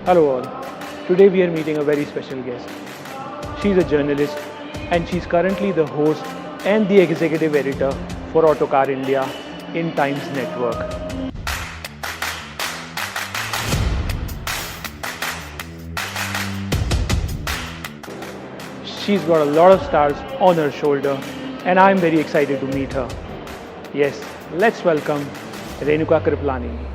Hello all. Today we are meeting a very special guest. She's a journalist and she's currently the host and the executive editor for Autocar India in Times Network. She's got a lot of stars on her shoulder and I'm very excited to meet her. Yes, let's welcome Renuka Kriplani.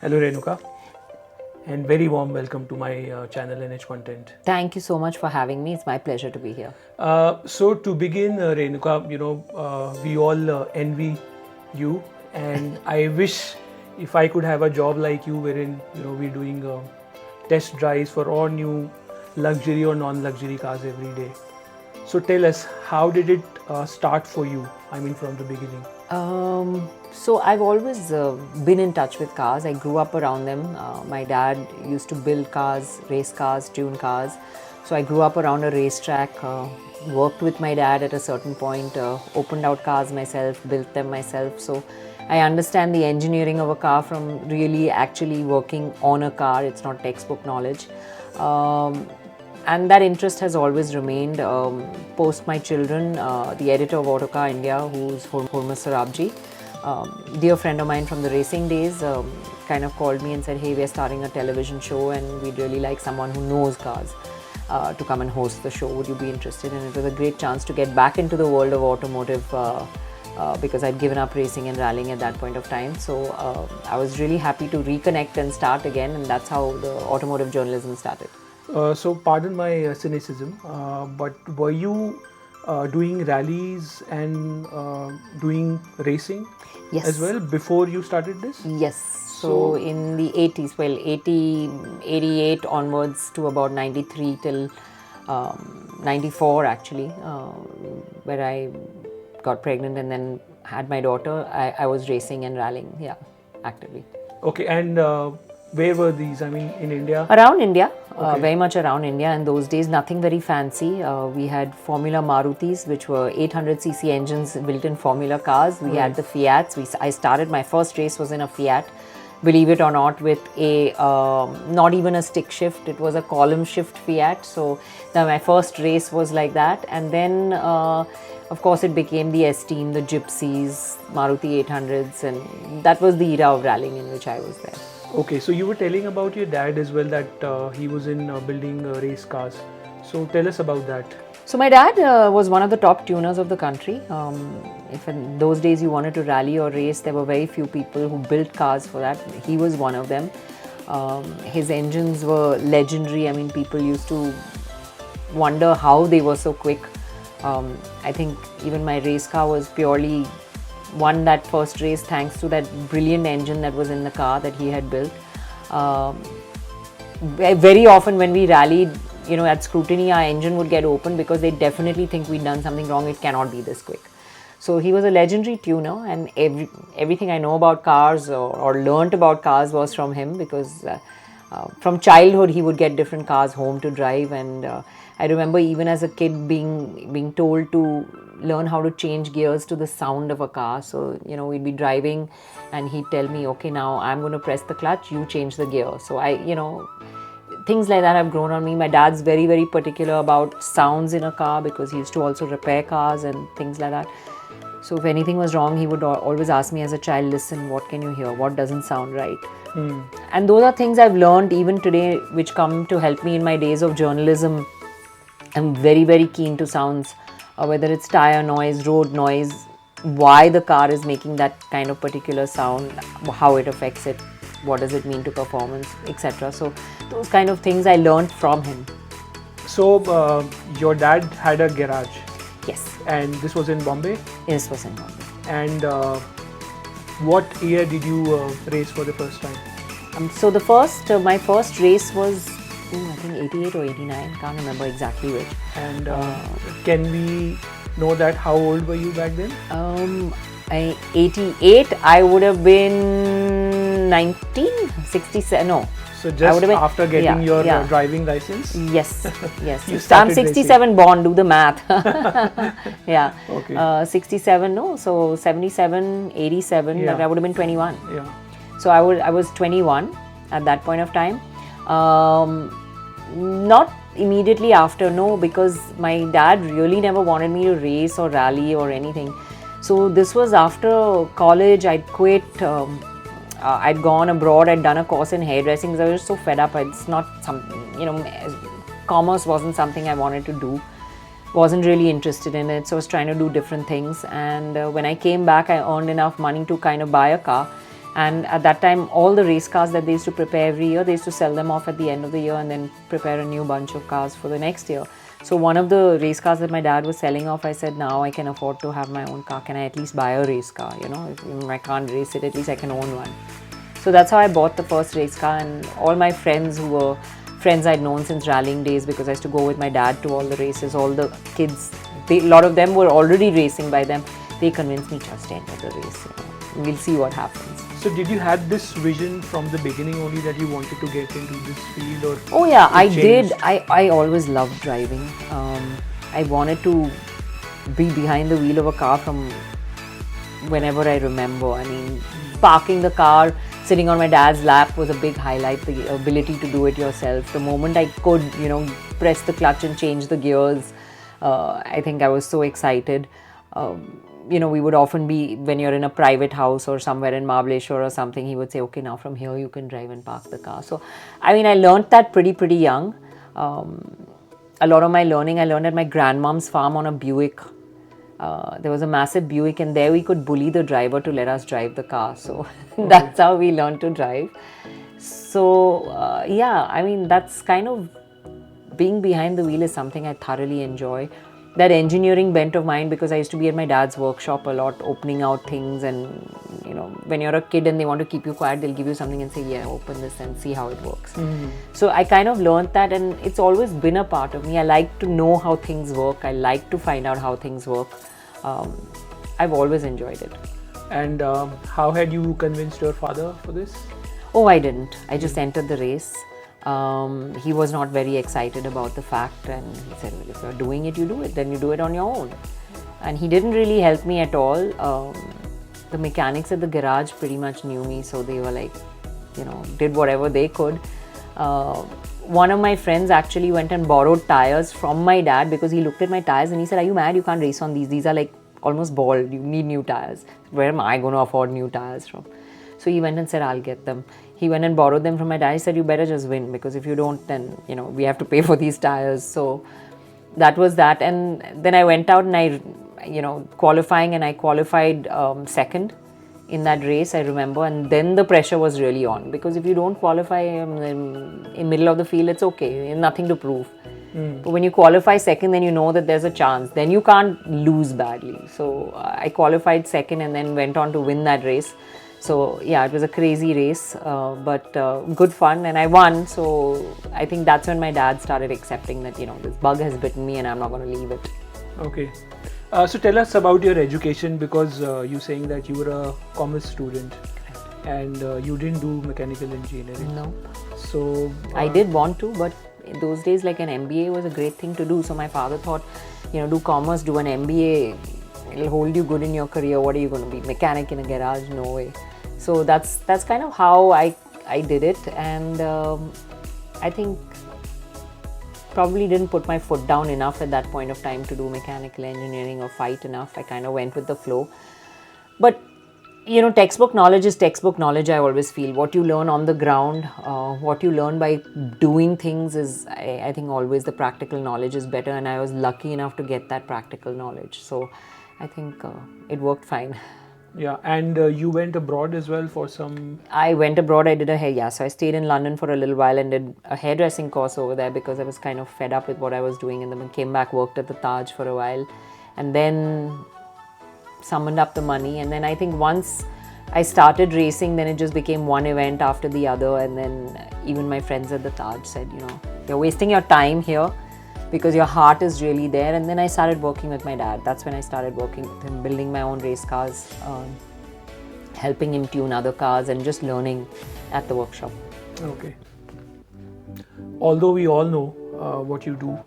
Hello Renuka and very warm welcome to my channel NH Content. Thank you so much for having me. It's my pleasure to be here. So to begin, Renuka, we all envy you, and I wish if I could have a job like you, wherein we're doing test drives for all new luxury or non-luxury cars every day. So tell us, how did it start for you? I mean, from the beginning. So I've always been in touch with cars. I grew up around them. My dad used to build cars, race cars, tune cars. So I grew up around a racetrack, worked with my dad at a certain point, opened out cars myself, built them myself. So I understand the engineering of a car from really actually working on a car. It's not textbook knowledge. And that interest has always remained. Post my children, the editor of Autocar India, who's Hormus Sarabji, dear friend of mine from the racing days, kind of called me and said, hey, we're starting a television show and we'd really like someone who knows cars to come and host the show. Would you be interested? And it was a great chance to get back into the world of automotive because I'd given up racing and rallying at that point of time. So I was really happy to reconnect and start again, and that's how the automotive journalism started. So pardon my cynicism, but were you doing rallies and doing racing as well before you started this? Yes. So in the 80s, 88 onwards to about 93 till 94 actually, where I got pregnant and then had my daughter, I was racing and rallying, actively. Okay, and where were these? I mean, in India? Around India, very much around India. In those days, nothing very fancy. We had Formula Marutis, which were 800cc engines built in Formula cars. We had the Fiats. I started, my first race was in a Fiat, believe it or not, with a, not even a stick shift. It was a column shift Fiat. So my first race was like that. And then, of course, it became the S-Team, the Gypsies, Maruti 800s. And that was the era of rallying in which I was there. Okay, so you were telling about your dad as well, that he was in building race cars. So tell us about that. So my dad was one of the top tuners of the country. If in those days you wanted to rally or race, there were very few people who built cars for that. He was one of them. His engines were legendary. I mean, people used to wonder how they were so quick. I think even my race car was purely won that first race thanks to that brilliant engine that was in the car that he had built. Very often when we rallied, at scrutiny, our engine would get open because they definitely think we'd done something wrong. It cannot be this quick. So he was a legendary tuner, and everything I know about cars or learnt about cars was from him, because from childhood he would get different cars home to drive. And I remember even as a kid being told to learn how to change gears to the sound of a car. So, we'd be driving and he'd tell me, okay, now I'm going to press the clutch, you change the gear. So things like that have grown on me. My dad's very, very particular about sounds in a car because he used to also repair cars and things like that. So if anything was wrong, he would always ask me as a child, listen, what can you hear? What doesn't sound right? And those are things I've learned even today, which come to help me in my days of journalism. I'm very, very keen to sounds, whether it's tire noise, road noise, why the car is making that kind of particular sound, how it affects it. what does it mean to performance, etc. So those kind of things I learned from him. So your dad had a garage, Yes, and this was in Bombay. this was in Bombay. And what year did you race for the first time? So my first race was, I think 88 or 89, can't remember exactly which. And can we know that how old were you back then? 88, I would have been 1967, no. So I just would have been- after getting your yeah. driving license? Yes, yes. You So I'm started 67 born, do the math. Yeah. Okay. 67, no, so 77, 87, Yeah. that I would have been 21. Yeah. So I was 21 at that point of time. Not immediately after, no, because my dad really never wanted me to race or rally or anything. So this was after college. I'd quit. I'd gone abroad. I'd done a course in hairdressing because I was so fed up. It's not something, commerce wasn't something I wanted to do. Wasn't really interested in it. So I was trying to do different things. And when I came back, I earned enough money to kind of buy a car. And at that time, all the race cars that they used to prepare every year, they used to sell them off at the end of the year and then prepare a new bunch of cars for the next year. So one of the race cars that my dad was selling off, I said, now I can afford to have my own car. Can I at least buy a race car? If I can't race it, at least I can own one. So that's how I bought the first race car. And all my friends who were friends I'd known since rallying days, because I used to go with my dad to all the races, all the kids, a lot of them were already racing by then. They convinced me, just enter the race. We'll see what happens. So did you have this vision from the beginning only that you wanted to get into this field, or? Oh yeah, I changed? did. I always loved driving. I wanted to be behind the wheel of a car from whenever I remember. I mean, parking the car, sitting on my dad's lap was a big highlight, the ability to do it yourself. The moment I could, press the clutch and change the gears, I think I was so excited. We would often be, when you're in a private house or somewhere in Mahabaleshwar or something, he would say, okay, now from here you can drive and park the car. So, I learned that pretty young. A lot of my learning, I learned at my grandmom's farm on a Buick. There was a massive Buick, and there we could bully the driver to let us drive the car. So, that's how we learned to drive. So, that's kind of, being behind the wheel is something I thoroughly enjoy. That engineering bent of mine, because I used to be at my dad's workshop a lot, opening out things. And when you're a kid and they want to keep you quiet, they'll give you something and say, yeah, open this and see how it works. So I kind of learned that, and it's always been a part of me. I like to know how things work. I like to find out how things work. I've always enjoyed it. And how had you convinced your father for this? Oh, I didn't. I just entered the race. He was not very excited about the fact, and he said, well, if you're doing it, you do it, then you do it on your own. And he didn't really help me at all. The mechanics at the garage pretty much knew me, so they were like, did whatever they could. One of my friends actually went and borrowed tires from my dad, because he looked at my tires and he said, are you mad? You can't race on these. These are like almost bald. You need new tires. Where am I going to afford new tires from? So he went and said, I'll get them. He went and borrowed them from my dad. He said, you better just win, because if you don't, then, we have to pay for these tires. So that was that. And then I went out and I qualified second in that race, I remember. And then the pressure was really on, because if you don't qualify in middle of the field, it's okay. Nothing to prove. But when you qualify second, then you know that there's a chance. Then you can't lose badly. So I qualified second and then went on to win that race. So yeah, it was a crazy race, but good fun, and I won. So I think that's when my dad started accepting that, this bug has bitten me and I'm not going to leave it. Okay. So tell us about your education, because you're saying that you were a commerce student. Correct. And you didn't do mechanical engineering. No. So I did want to, but in those days, like an MBA was a great thing to do. So my father thought, do commerce, do an MBA. It'll hold you good in your career. What are you going to be? Mechanic in a garage? No way. So that's kind of how I did it. And I think probably didn't put my foot down enough at that point of time to do mechanical engineering or fight enough. I kind of went with the flow. But textbook knowledge is textbook knowledge, I always feel. What you learn on the ground, what you learn by doing things is, I think always the practical knowledge is better. And I was lucky enough to get that practical knowledge. So I think it worked fine. Yeah, and you went abroad as well for some. I went abroad, I did a hair, yeah. So I stayed in London for a little while and did a hairdressing course over there because I was kind of fed up with what I was doing, and then came back, worked at the Taj for a while, and then summoned up the money. And then I think once I started racing, then it just became one event after the other. And then even my friends at the Taj said, you're wasting your time here because your heart is really there. And then I started working with my dad. That's when I started working with him, building my own race cars, helping him tune other cars, and just learning at the workshop. Okay. Although we all know what you do,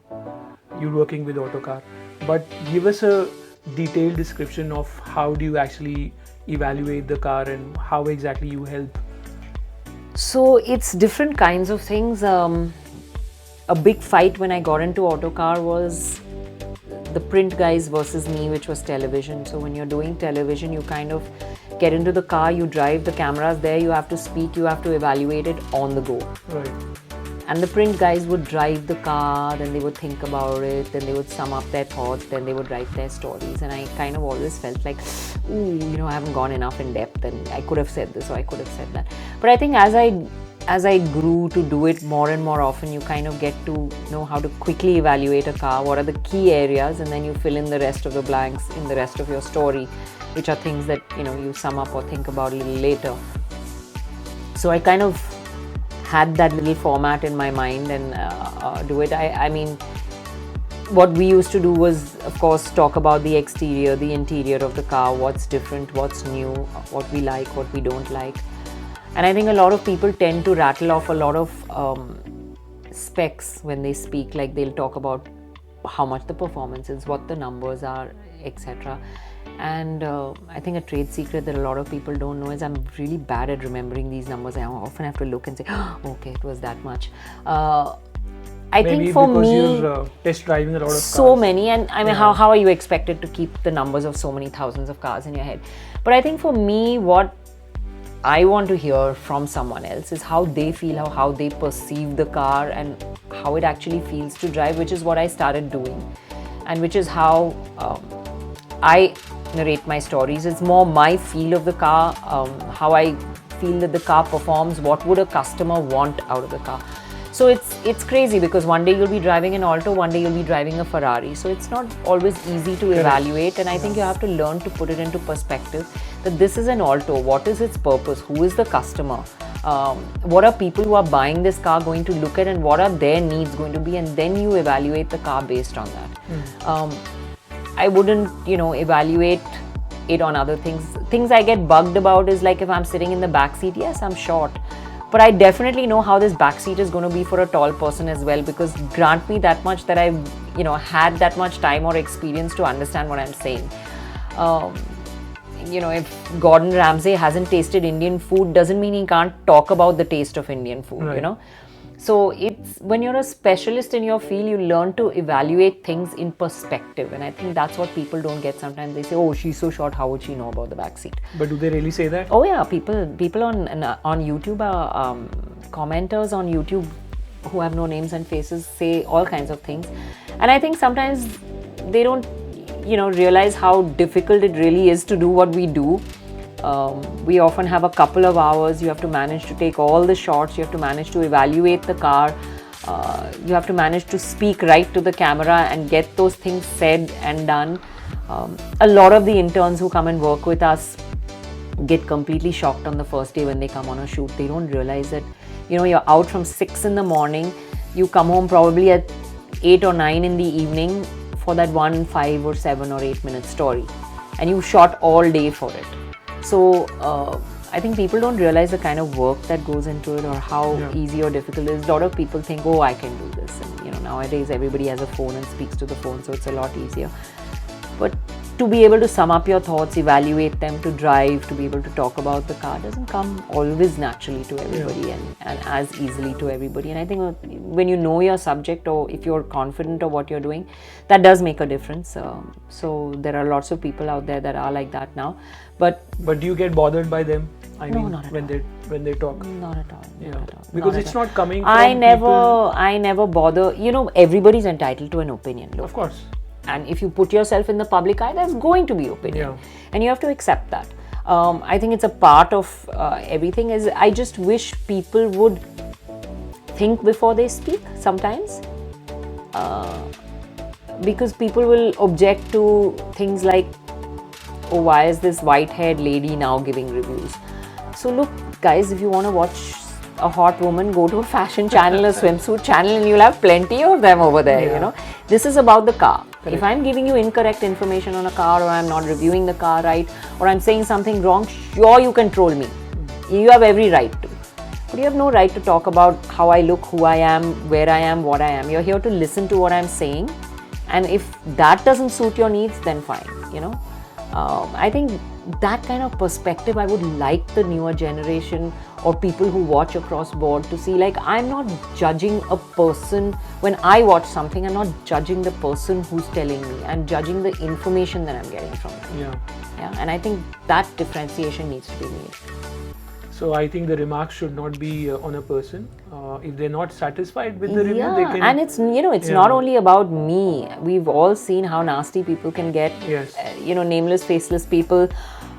you're working with Autocar, but give us a detailed description of how do you actually evaluate the car and how exactly you help. So it's different kinds of things. A big fight when I got into Autocar was the print guys versus me, which was television. So when you're doing television, you kind of get into the car, you drive, the camera's there, you have to speak, you have to evaluate it on the go. Right. And the print guys would drive the car, then they would think about it, then they would sum up their thoughts, then they would write their stories. And I kind of always felt like, I haven't gone enough in depth, and I could have said this or I could have said that. But I think as I grew to do it more and more often, you kind of get to know how to quickly evaluate a car, what are the key areas, and then you fill in the rest of the blanks in the rest of your story, which are things that you sum up or think about a little later. So I kind of had that little format in my mind and do it. I mean, what we used to do was, of course, talk about the exterior, the interior of the car, what's different, what's new, what we like, what we don't like. And I think a lot of people tend to rattle off a lot of specs when they speak. Like they'll talk about how much the performance is, what the numbers are, etc. And I think a trade secret that a lot of people don't know is I'm really bad at remembering these numbers. I often have to look and say, okay, it was that much. I Maybe think for because me, you're test driving a lot of so cars. many, and I mean, how are you expected to keep the numbers of so many thousands of cars in your head? But I think for me, what I want to hear from someone else is how they feel, how they perceive the car, and how it actually feels to drive, which is what I started doing, and which is how I narrate my stories. It's more my feel of the car, how I feel that the car performs, what would a customer want out of the car. So it's crazy because one day you'll be driving an Alto, one day you'll be driving a Ferrari. So it's not always easy to evaluate, and I think you have to learn to put it into perspective that this is an Alto. What is its purpose? Who is the customer? What are people who are buying this car going to look at, and what are their needs going to be? And then you evaluate the car based on that. I wouldn't, evaluate it on other things. Things I get bugged about is like if I'm sitting in the back seat, yes, I'm short, but I definitely know how this back seat is going to be for a tall person as well, because grant me that much that I've, had that much time or experience to understand what I'm saying. If Gordon Ramsay hasn't tasted Indian food, doesn't mean he can't talk about the taste of Indian food, Right. So it's when you're a specialist in your field, you learn to evaluate things in perspective. And I think that's what people don't get sometimes. They say, oh, she's so short, how would she know about the backseat? But do they really say that? Oh yeah, people on YouTube are commenters on YouTube who have no names and faces say all kinds of things. And I think sometimes they don't, realize how difficult it really is to do what we do. We often have a couple of hours. You have to manage to take all the shots. You have to manage to evaluate the car. You have to manage to speak right to the camera and get those things said and done. A lot of the interns who come and work with us get completely shocked on the first day when they come on a shoot. They don't realize that, you're out from 6 in the morning. You come home probably at 8 or 9 in the evening for that 1, 5 or 7 or 8 minute story. And you shot all day for it. So I think people don't realize the kind of work that goes into it or how easy or difficult it is. A lot of people think, oh, I can do this. And nowadays everybody has a phone and speaks to the phone, so it's a lot easier. But to be able to sum up your thoughts, evaluate them, to drive, to be able to talk about the car doesn't come always naturally to everybody and as easily to everybody. And I think when you know your subject, or if you're confident of what you're doing, that does make a difference. So there are lots of people out there that are like that now. But do you get bothered by them? I No, mean, not at when they talk. not at all. Yeah. Not at all. Because Not it's at all. not coming from I people. never bother. Everybody's entitled to an opinion. Look. Of course. And if you put yourself in the public eye, there's going to be opinion. And you have to accept that. I think it's a part of everything. Is I just wish people would think before they speak sometimes, because people will object to things like, oh, why is this white-haired lady now giving reviews? So look, guys, if you want to watch a hot woman, go to a fashion channel, a swimsuit channel, and you'll have plenty of them over there. You know, this is about the car. Correct. If I'm giving you incorrect information on a car, or I'm not reviewing the car right, or I'm saying something wrong, sure, you can troll me. You have every right to. But you have no right to talk about how I look, who I am, where I am, what I am. You're here to listen to what I'm saying. And if that doesn't suit your needs, then fine, you know. I think that kind of perspective I would like the newer generation or people who watch across board to see. Like, I'm not judging a person when I watch something. I'm not judging the person who's telling me. I'm judging the information that I'm getting from them. Yeah. And I think that differentiation needs to be made. So I think the remarks should not be on a person. If they're not satisfied with the review, they can... And it's, you know, it's not only about me. We've all seen how nasty people can get. Yes. You know, nameless, faceless people.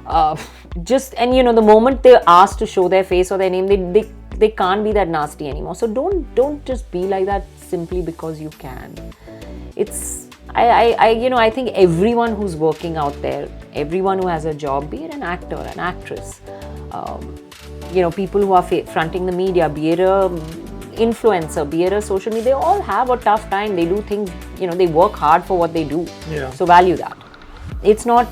And you know, the moment they're asked to show their face or their name, they can't be that nasty anymore. So don't just be like that simply because you can. It's... I think everyone who's working out there, everyone who has a job, be it an actor, an actress, you know, people who are fronting the media, be it a influencer, be it a social media, they all have a tough time. They do things, you know, they work hard for what they do. Yeah. So value that. It's not,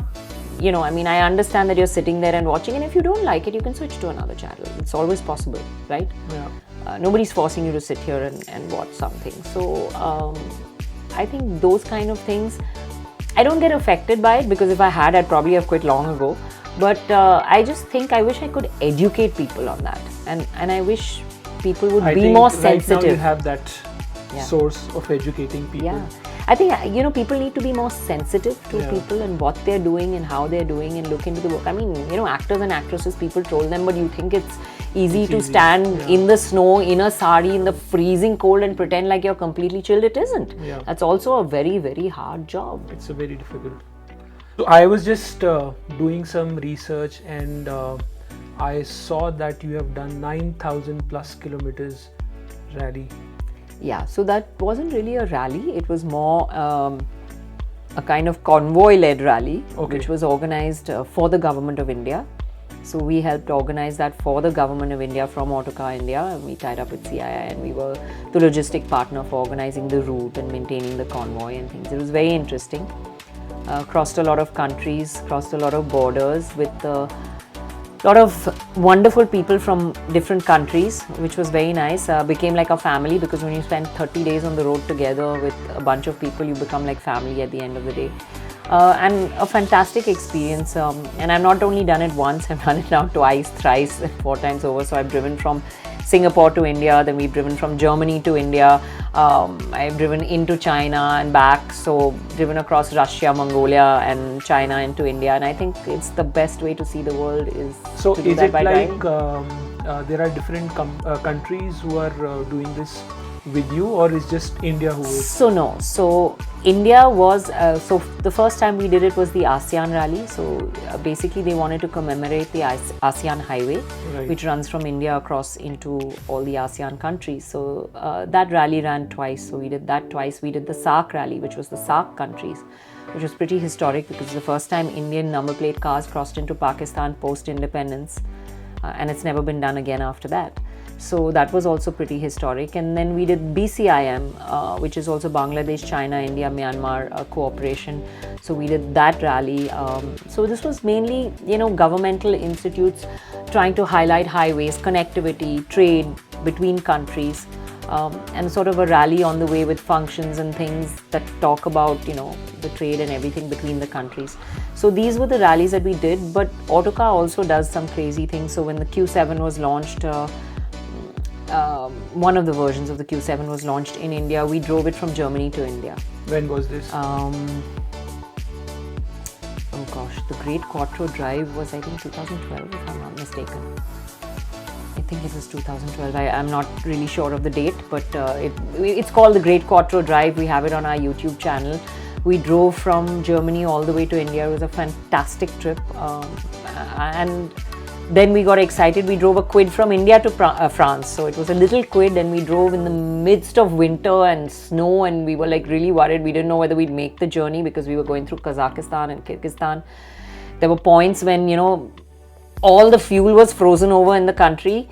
you know, I mean, I understand that you're sitting there and watching, and if you don't like it, you can switch to another channel. It's always possible, right? Yeah. Nobody's forcing you to sit here and watch something. So I think those kind of things, I don't get affected by it, because if I had, I'd probably have quit long ago. But I just think I wish I could educate people on that, and I wish people would be more sensitive. Right now you have that source of educating people. Yeah, I think, you know, people need to be more sensitive to people and what they're doing and how they're doing, and look into the work. I mean, you know, actors and actresses, people troll them, but you think it's easy to stand in the snow in a sari in the freezing cold and pretend like you're completely chilled. It isn't. Yeah. That's also a very, very hard job. It's a very difficult. So I was just doing some research, and I saw that you have done 9,000 plus kilometers rally. Yeah, so that wasn't really a rally. It was more a kind of convoy-led rally, which was organized for the government of India. So we helped organize that for the government of India from Autocar India, and we tied up with CII, and we were the logistic partner for organizing the route and maintaining the convoy and things. It was very interesting. Crossed a lot of countries, crossed a lot of borders with a lot of wonderful people from different countries, which was very nice. Became like a family, because when you spend 30 days on the road together with a bunch of people, you become like family at the end of the day. And a fantastic experience. And I've not only done it once, I've done it now twice, thrice, 4 times over. So I've driven from Singapore to India, then we've driven from Germany to India. I've driven into China and back, so driven across Russia, Mongolia and China into India, and I think it's the best way to see the world is so to do is that it by like driving. there are different countries who are doing this with you, or is just India who is? So no, so India was, so the first time we did it was the ASEAN rally. So basically they wanted to commemorate the ASEAN highway, which runs from India across into all the ASEAN countries. So that rally ran twice. So we did that twice. We did the SAARC rally, which was the SAARC countries, which was pretty historic, because it's the first time Indian number plate cars crossed into Pakistan post-independence. And it's never been done again after that. So that was also pretty historic. And then we did BCIM, which is also Bangladesh, China, India, Myanmar cooperation. So we did that rally. So this was mainly, you know, governmental institutes trying to highlight highways, connectivity, trade between countries, and sort of a rally on the way with functions and things that talk about, you know, the trade and everything between the countries. So these were the rallies that we did, but Autocar also does some crazy things. So when the Q7 was launched, one of the versions of the Q7 was launched in India, we drove it from Germany to India. When was this? Oh gosh, the Great Quattro Drive was, I think, 2012, if I'm not mistaken. I think it was 2012. I'm not really sure of the date, but it's called the Great Quattro Drive. We have it on our YouTube channel. We drove from Germany all the way to India. It was a fantastic trip. And then we got excited. We drove a quid from India to France. So it was a little quid, and we drove in the midst of winter and snow, and we were like really worried. We didn't know whether we'd make the journey because we were going through Kazakhstan and Kyrgyzstan. There were points when, all the fuel was frozen over in the country.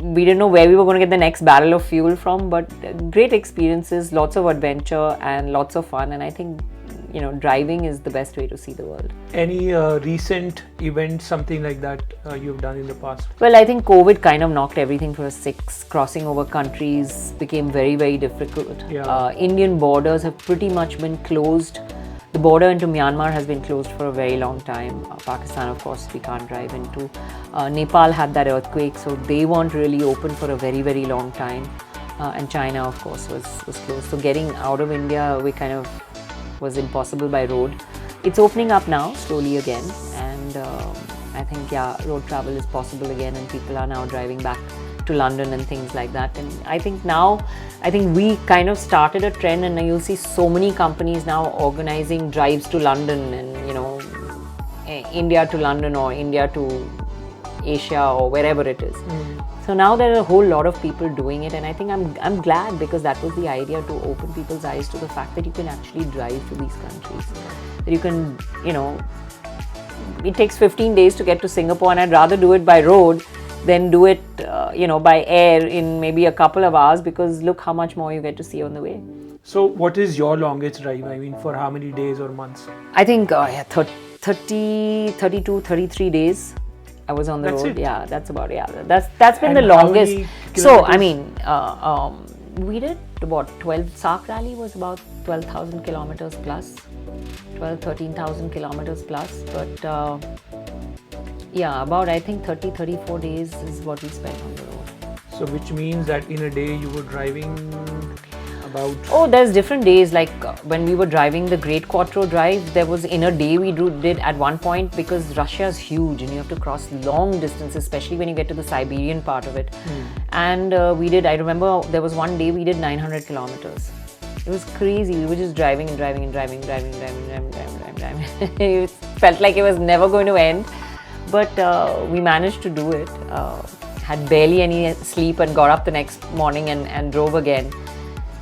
We didn't know where we were going to get the next barrel of fuel from, but great experiences, lots of adventure and lots of fun. And I think, driving is the best way to see the world. Any recent event, something like that you've done in the past? Well, I think COVID kind of knocked everything for a six. Crossing over countries became very, very difficult. Yeah. Indian borders have pretty much been closed. The border into Myanmar has been closed for a very long time. Pakistan, of course, we can't drive into. Nepal had that earthquake, so they weren't really open for a very, very long time. And China, of course, was closed. So getting out of India, we kind of was impossible by road. It's opening up now, slowly again. And I think, road travel is possible again, and people are now driving back to London and things like that. And I think we kind of started a trend, and you'll see so many companies now organizing drives to London, and India to London or India to Asia or wherever it is. So now there are a whole lot of people doing it, and I think I'm glad, because that was the idea, to open people's eyes to the fact that you can actually drive to these countries. That you can, it takes 15 days to get to Singapore, and I'd rather do it by road than do it, by air in maybe a couple of hours, because look how much more you get to see on the way. So what is your longest drive? I mean, for how many days or months? I think 32, 33 days I was on the That's road. it? Yeah, that's about it. Yeah, that's been And the how longest. many So, I kilometers? mean, we did about 12, Sark Rally was about 12,000 kilometers plus, 13,000 kilometers plus. But about, I think 34 days is what we spent on the road. So which means that in a day you were driving about... Oh, there's different days. Like when we were driving the Great Quattro Drive, there was in a day we did at one point, because Russia is huge and you have to cross long distances, especially when you get to the Siberian part of it. And I remember there was one day we did 900 kilometers. It was crazy. We were just driving and driving and driving and driving and driving and driving and driving and driving. It felt like it was never going to end. But we managed to do it. Had barely any sleep and got up the next morning and drove again.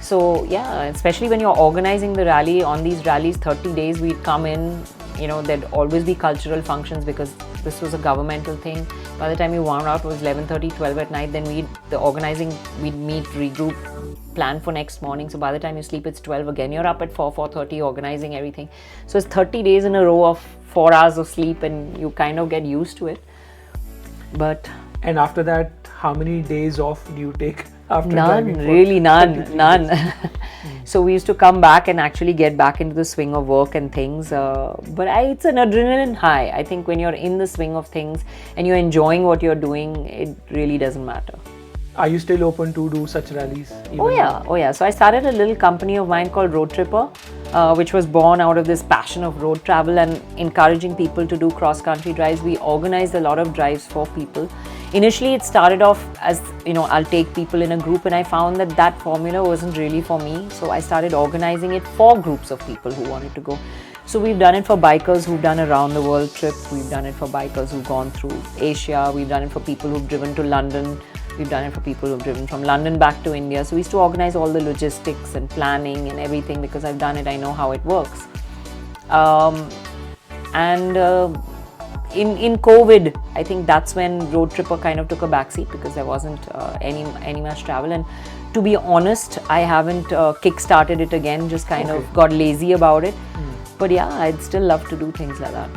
So especially when you're organizing the rally, on these rallies, 30 days we'd come in, there'd always be cultural functions, because this was a governmental thing. By the time you wound out, it was 11:30, 12 at night. Then we'd meet, regroup, plan for next morning. So by the time you sleep, it's 12 again. You're up at 4:30 organizing everything. So it's 30 days in a row of 4 hours of sleep, and you kind of get used to it. But And after that, how many days off do you take after none, driving? really none. So we used to come back and actually get back into the swing of work and things. But it's an adrenaline high. I think when you're in the swing of things and you're enjoying what you're doing, it really doesn't matter. Are you still open to do such rallies? Oh yeah. So I started a little company of mine called Road Tripper, which was born out of this passion of road travel and encouraging people to do cross-country drives. We organized a lot of drives for people. Initially, it started off as, I'll take people in a group, and I found that formula wasn't really for me. So I started organizing it for groups of people who wanted to go. So we've done it for bikers who've done a round the world trip. We've done it for bikers who've gone through Asia. We've done it for people who've driven to London. We've done it for people who've driven from London back to India. So we used to organize all the logistics and planning and everything, because I've done it, I know how it works. In COVID, I think that's when Road Tripper kind of took a backseat, because there wasn't any much travel. And to be honest, I haven't kick-started it again, just kind of got lazy about it. But I'd still love to do things like that.